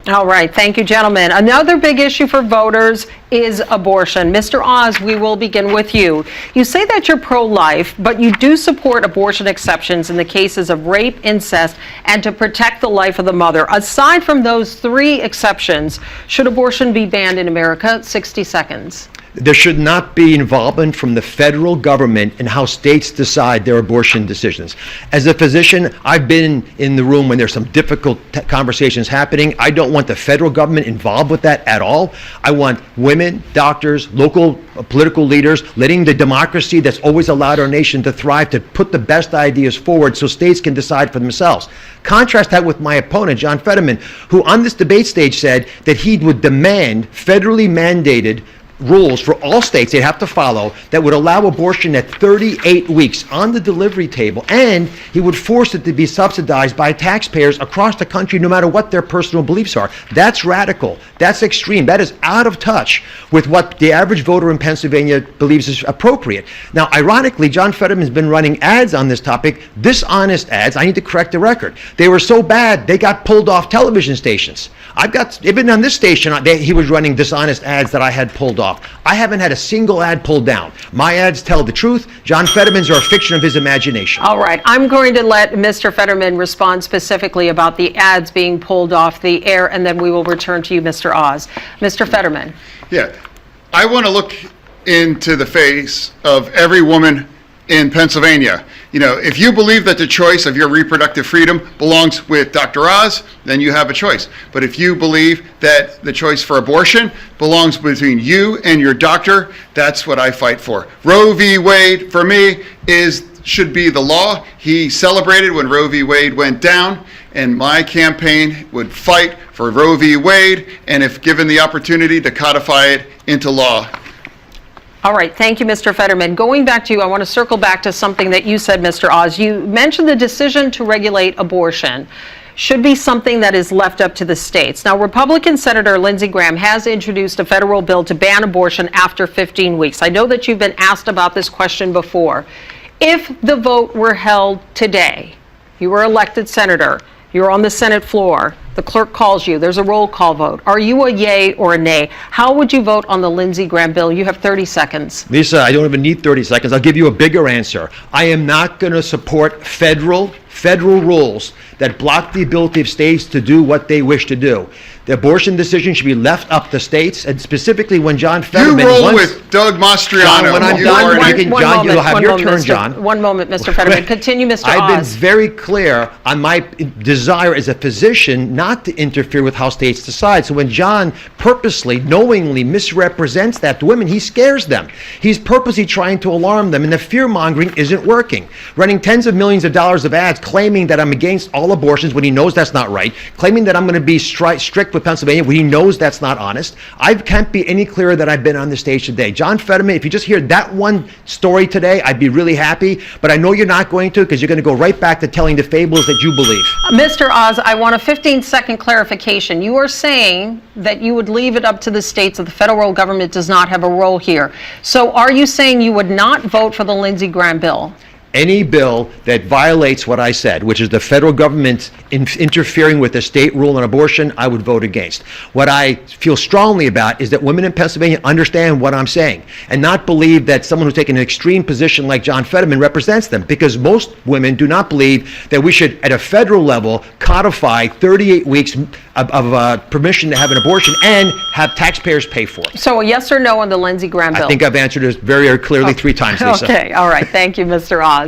All right, thank you, gentlemen. Another big issue for voters is abortion. Mr. Oz, we will begin with you. You say that you're pro-life, but you do support abortion exceptions in the cases of rape, incest, and to protect the life of the mother. Aside from those three exceptions, should abortion be banned in America? 60 seconds. There should not be involvement from the federal government in how states decide their abortion decisions. As a physician, I've been in the room when there's some difficult conversations happening. I don't want the federal government involved with that at all. I want women, doctors, local political leaders, letting the democracy that's always allowed our nation to thrive to put the best ideas forward so states can decide for themselves. Contrast that with my opponent, John Fetterman, who on this debate stage said that he would demand federally mandated rules for all states they'd have to follow that would allow abortion at 38 weeks on the delivery table, and he would force it to be subsidized by taxpayers across the country no matter what their personal beliefs are. That's radical. That's extreme. That is out of touch with what the average voter in Pennsylvania believes is appropriate. Now, ironically, John Fetterman's been running ads on this topic, dishonest ads. I need to correct the record. They were so bad, they got pulled off television stations. Even on this station, he was running dishonest ads that I had pulled off. I haven't had a single ad pulled down. My ads tell the truth. John Fetterman's are a fiction of his imagination. All right. I'm going to let Mr. Fetterman respond specifically about the ads being pulled off the air, and then we will return to you, Mr. Oz. Mr. Fetterman. Yeah. I want to look into the face of every woman in Pennsylvania. You know, if you believe that the choice of your reproductive freedom belongs with Dr. Oz, then you have a choice. But if you believe that the choice for abortion belongs between you and your doctor, that's what I fight for. Roe v. Wade, for me, should be the law. He celebrated when Roe v. Wade went down, and my campaign would fight for Roe v. Wade, and if given the opportunity, to codify it into law. All right. Thank you, Mr. Fetterman. Going back to you, I want to circle back to something that you said, Mr. Oz. You mentioned the decision to regulate abortion should be something that is left up to the states. Now, Republican Senator Lindsey Graham has introduced a federal bill to ban abortion after 15 weeks. I know that you've been asked about this question before. If the vote were held today, you were elected senator, you're on the Senate floor, the clerk calls you, there's a roll call vote. Are you a yay or a nay? How would you vote on the Lindsey Graham bill? You have 30 seconds. Lisa, I don't even need 30 seconds. I'll give you a bigger answer. I am not going to support federal rules that block the ability of states to do what they wish to do. The abortion decision should be left up to states, and specifically when John Fetterman... You roll with Doug Mastriano. John, when I'm done, John, you'll have your turn, John. One moment, Mr. Fetterman. Continue, Mr. Oz. I've been very clear on my desire as a physician not to interfere with how states decide. So when John purposely, knowingly misrepresents that to women, he scares them. He's purposely trying to alarm them, and the fear-mongering isn't working. Running tens of millions of dollars of ads claiming that I'm against all abortions when he knows that's not right, claiming that I'm going to be strict with Pennsylvania when he knows that's not honest. I can't be any clearer than I've been on the stage today. John Fetterman, if you just hear that one story today, I'd be really happy, but I know you're not going to, because you're going to go right back to telling the fables that you believe. Mr. Oz, I want a 15-second clarification. You are saying that you would leave it up to the states, that the federal government does not have a role here. So are you saying you would not vote for the Lindsey Graham bill? Any bill that violates what I said, which is the federal government interfering with the state rule on abortion, I would vote against. What I feel strongly about is that women in Pennsylvania understand what I'm saying and not believe that someone who's taken an extreme position like John Fetterman represents them, because most women do not believe that we should, at a federal level, codify 38 weeks of permission to have an abortion and have taxpayers pay for it. So a yes or no on the Lindsey Graham bill? I think I've answered this very, very clearly 3 times, Lisa. Okay, all right. Thank you, Mr. Oz.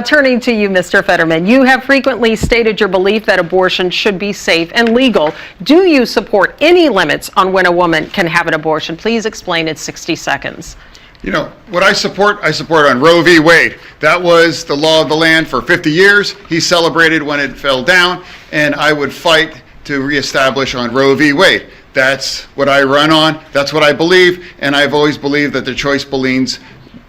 Turning to you, Mr. Fetterman, you have frequently stated your belief that abortion should be safe and legal. Do you support any limits on when a woman can have an abortion? Please explain in 60 seconds. You know, what I support on Roe v. Wade. That was the law of the land for 50 years. He celebrated when it fell down, and I would fight to reestablish on Roe v. Wade. That's what I run on. That's what I believe, and I've always believed that the choice belongs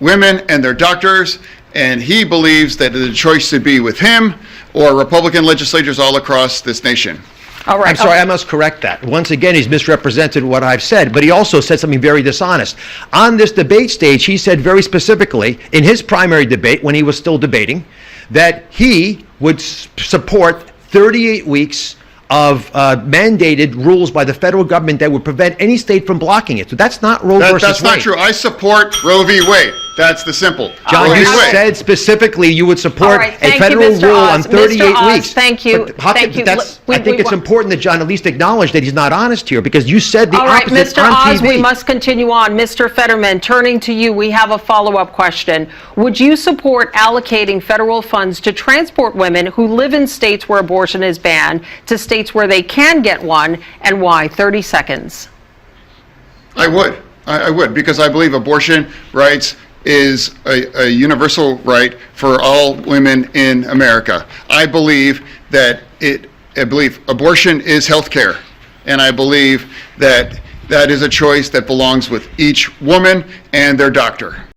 women and their doctors, and he believes that the choice should be with him or Republican legislators all across this nation. All right. I'm sorry, I must correct that. Once again, he's misrepresented what I've said, but he also said something very dishonest. On this debate stage, he said very specifically, in his primary debate, when he was still debating, that he would support 38 weeks of mandated rules by the federal government that would prevent any state from blocking it. So that's not Roe versus Wade. That's not true. I support Roe v. Wade. That's the simple. John, Roe you v. Wade. said specifically you would support All right, a thank you, federal Mr. rule Oz. on 38 Mr. Oz, weeks. thank you. But how Thank could- you. that's- We- I think we- it's important that John at least acknowledge that he's not honest here, because you said the All right, opposite Mr. on Oz, TV. we must continue on. Mr. Fetterman, turning to you, we have a follow-up question. Would you support allocating federal funds to transport women who live in states where abortion is banned to states where they can get one, and why? 30 seconds. I would. I would, because I believe abortion rights is a universal right for all women in America. I believe abortion is health care, and I believe that is a choice that belongs with each woman and their doctor.